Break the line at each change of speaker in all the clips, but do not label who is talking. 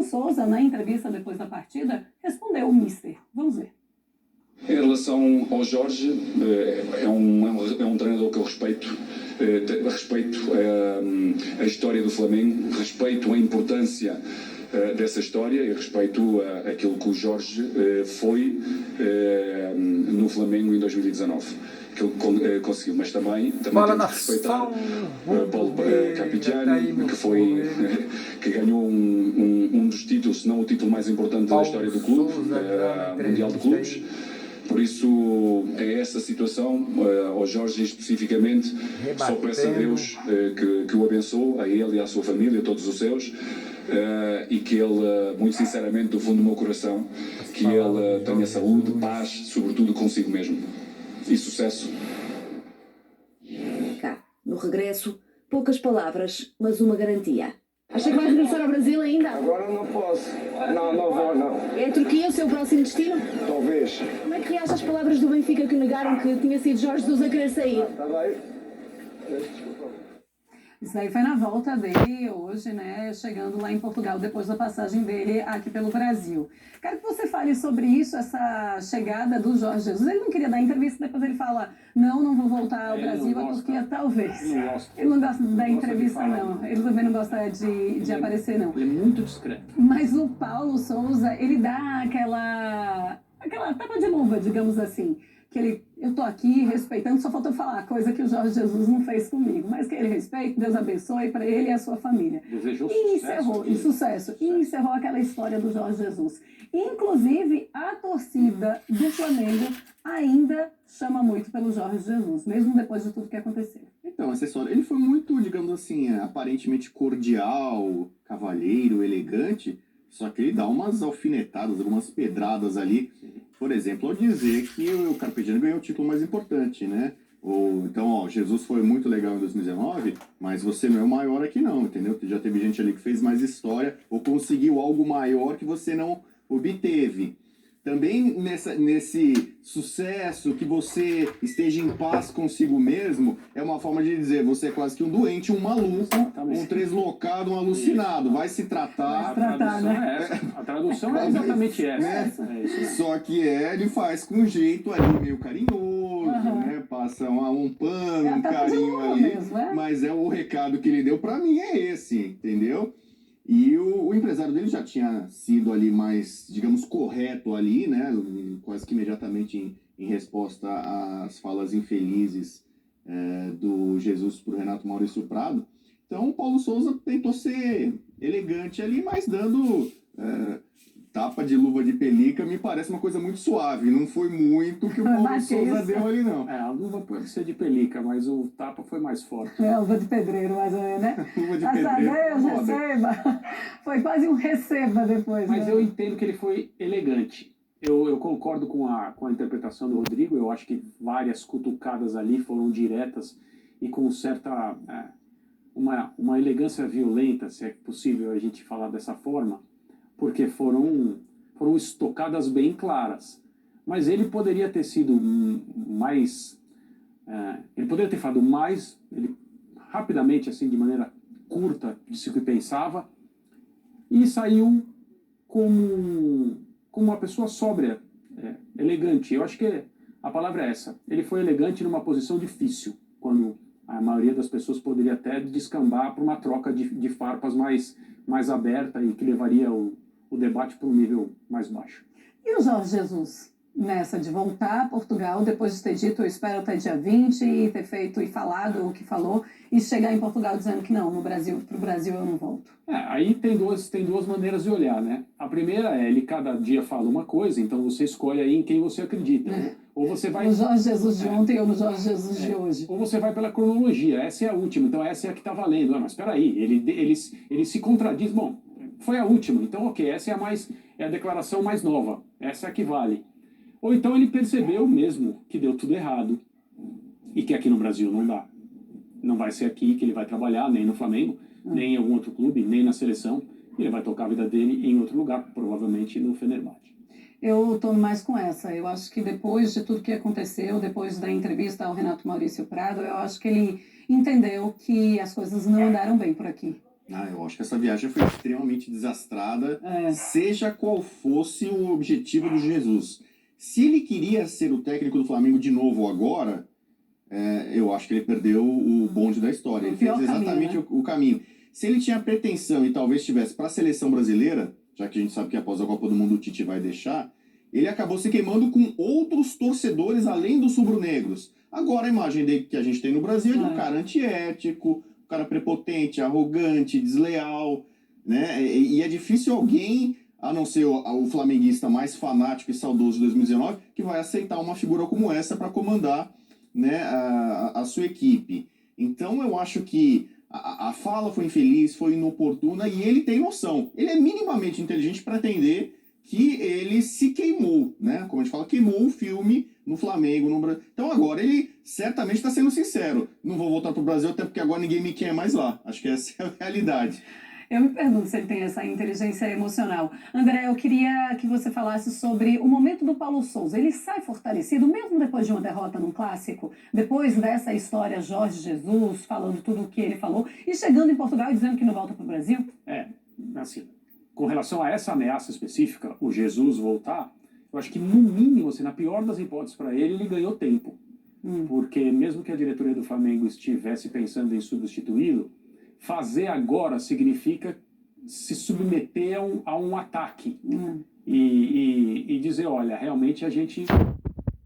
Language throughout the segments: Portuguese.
Paulo Sousa, na entrevista depois da partida, respondeu o mister. Vamos ver.
Em relação ao Jorge, é um treinador que eu respeito. Respeito a história do Flamengo, respeito a importância dessa história e respeito aquilo que o Jorge foi no Flamengo em 2019. Que ele conseguiu, mas também temos que respeitar Paulo Capitano, que ganhou um dos títulos, se não o título mais importante da história do clube, Mundial de Clubes. Por isso, é essa situação, ao Jorge especificamente, só peço a Deus que o abençoe, a ele e à sua família, a todos os seus, e que ele, muito sinceramente, do fundo do meu coração, que ele tenha saúde, paz, sobretudo consigo mesmo. E sucesso.
Cá, no regresso, poucas palavras, mas uma garantia. Acha que vai regressar ao Brasil ainda?
Agora não posso. Não vou, não.
É a Turquia o seu próximo destino?
Talvez.
Como é que reage às palavras do Benfica que negaram que tinha sido Jorge Jesus a querer sair?
Está bem.
Isso aí foi na volta dele hoje, né? Chegando lá em Portugal, depois da passagem dele aqui pelo Brasil. Quero que você fale sobre isso, essa chegada do Jorge Jesus. Ele não queria dar entrevista, depois ele fala, não vou voltar ao Brasil, a Turquia talvez. Ele não gosta da entrevista, não. Ele também não gosta de aparecer, não.
Ele é muito discreto.
Mas o Paulo Sousa, ele dá aquela tapa de luva, digamos assim. Que eu tô aqui respeitando, só faltou falar coisa que o Jorge Jesus não fez comigo, mas que ele respeite, Deus abençoe para ele e a sua família.
Desejou
sucesso. E encerrou aquela história do Jorge Jesus. Inclusive, a torcida do Flamengo ainda chama muito pelo Jorge Jesus, mesmo depois de tudo que aconteceu.
Então, essa história, ele foi muito, digamos assim, aparentemente cordial, cavalheiro, elegante, só que ele dá umas alfinetadas, algumas pedradas ali. Por exemplo, ao dizer que o Carpegiani ganhou o título mais importante, né? Então, Jesus foi muito legal em 2019, mas você não é o maior aqui não, entendeu? Já teve gente ali que fez mais história ou conseguiu algo maior que você não obteve. Também nesse sucesso, que você esteja em paz consigo mesmo, é uma forma de dizer, você é quase que um doente, um maluco, um deslocado, um alucinado. Vai se tratar.
A tradução é exatamente essa.
Só que ele faz com um jeito ali meio carinhoso, né? Passa um pano, um carinho ali.
Mesmo,
mas o recado que ele deu pra mim é esse, entendeu? E o empresário dele já tinha sido ali mais, digamos, correto ali, né? Quase que imediatamente em resposta às falas infelizes do Jesus pro Renato Maurício Prado. Então o Paulo Sousa tentou ser elegante ali, mas dando tapa de luva de pelica, me parece uma coisa muito suave. Não foi muito que o Paulo Sousa deu ali, não.
A luva pode ser de pelica, mas o tapa foi mais forte.
Luva de pedreiro, mais ou menos, né?
Luva de pedreiro.
Receba. Foi quase um receba depois.
Mas
né?
eu entendo que ele foi elegante. Eu concordo com a interpretação do Rodrigo. Eu acho que várias cutucadas ali foram diretas e com certa... uma elegância violenta, se é possível a gente falar dessa forma, porque foram estocadas bem claras. Mas ele poderia ter sido mais... ele poderia ter falado mais, rapidamente, assim, de maneira curta, disse o que pensava, e saiu como uma pessoa sóbria, elegante. Eu acho que a palavra é essa. Ele foi elegante numa posição difícil, quando a maioria das pessoas poderia até descambar para uma troca de farpas mais aberta e que levaria o debate para um nível mais baixo.
E o Jorge Jesus, nessa de voltar a Portugal, depois de ter dito, eu espero até dia 20, e ter feito e falado o que falou, e chegar em Portugal dizendo que não, pro Brasil eu não volto?
Aí tem duas maneiras de olhar, né? A primeira ele cada dia fala uma coisa, então você escolhe aí em quem você acredita. Ou você vai...
No Jorge Jesus de ontem ou no Jorge Jesus de hoje.
Ou você vai pela cronologia, essa é a última, então essa é a que está valendo. Mas espera aí, ele se contradiz, bom, foi a última, então ok, essa é a declaração mais nova, essa é a que vale. Ou então ele percebeu mesmo que deu tudo errado e que aqui no Brasil não dá. Não vai ser aqui que ele vai trabalhar, nem no Flamengo, nem em algum outro clube, nem na seleção. Ele vai tocar a vida dele em outro lugar, provavelmente no Fenerbahçe.
Eu estou mais com essa. Eu acho que depois de tudo que aconteceu, depois da entrevista ao Renato Maurício Prado, eu acho que ele entendeu que as coisas não andaram bem por aqui.
Eu acho que essa viagem foi extremamente desastrada, seja qual fosse o objetivo do Jesus. Se ele queria ser o técnico do Flamengo de novo agora, eu acho que ele perdeu o bonde da história. Ele fez exatamente o caminho. Se ele tinha pretensão e talvez tivesse para a seleção brasileira, já que a gente sabe que após a Copa do Mundo o Tite vai deixar, ele acabou se queimando com outros torcedores além dos rubro-negros. Agora a imagem dele que a gente tem no Brasil é de um cara antiético, um cara prepotente, arrogante, desleal, né? E é difícil alguém, a não ser o flamenguista mais fanático e saudoso de 2019, que vai aceitar uma figura como essa para comandar, né, a sua equipe. Então eu acho que a fala foi infeliz, foi inoportuna e ele tem noção. Ele é minimamente inteligente para entender que ele se queimou, né? Como a gente fala, queimou o filme no Flamengo, no Brasil. Então agora ele certamente está sendo sincero. Não vou voltar para o Brasil até porque agora ninguém me quer mais lá. Acho que essa é a realidade.
Eu me pergunto se ele tem essa inteligência emocional. André, eu queria que você falasse sobre o momento do Paulo Souza. Ele sai fortalecido, mesmo depois de uma derrota num clássico, depois dessa história Jorge Jesus, falando tudo o que ele falou, e chegando em Portugal e dizendo que não volta para o Brasil?
Assim, com relação a essa ameaça específica, o Jesus voltar, eu acho que no mínimo, assim, na pior das hipóteses para ele ganhou tempo. Porque mesmo que a diretoria do Flamengo estivesse pensando em substituí-lo, fazer agora significa se submeter a um ataque e dizer, olha, realmente a gente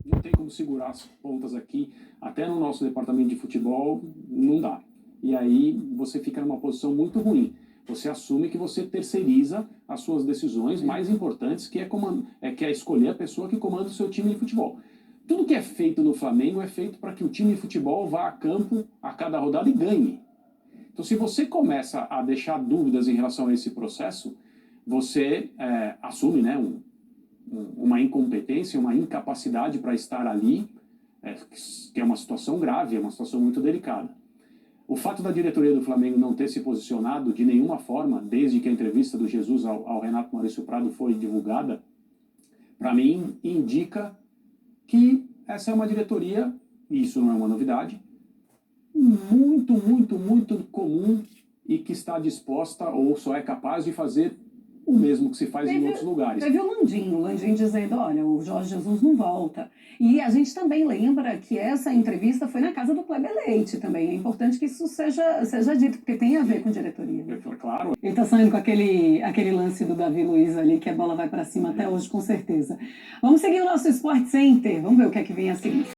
não tem como segurar as pontas aqui, até no nosso departamento de futebol não dá. E aí você fica numa posição muito ruim. Você assume que você terceiriza as suas decisões mais importantes, que é escolher a pessoa que comanda o seu time de futebol. Tudo que é feito no Flamengo é feito para que o time de futebol vá a campo a cada rodada e ganhe. Então, se você começa a deixar dúvidas em relação a esse processo, você assume, né, uma incompetência, uma incapacidade para estar ali, que é uma situação grave, é uma situação muito delicada. O fato da diretoria do Flamengo não ter se posicionado de nenhuma forma, desde que a entrevista do Jesus ao Renato Maurício Prado foi divulgada, para mim indica que essa é uma diretoria, e isso não é uma novidade, muito, muito, muito comum e que está disposta ou só é capaz de fazer o mesmo que se faz em outros lugares.
Teve o Landim dizendo, olha, o Jorge Jesus não volta. E a gente também lembra que essa entrevista foi na casa do Kleber Leite também. É importante que isso seja dito, porque tem a ver com diretoria.
Claro.
Ele está saindo com aquele lance do Davi Luiz ali, que a bola vai para cima até hoje, com certeza. Vamos seguir o nosso Sport Center. Vamos ver o que é que vem a seguir.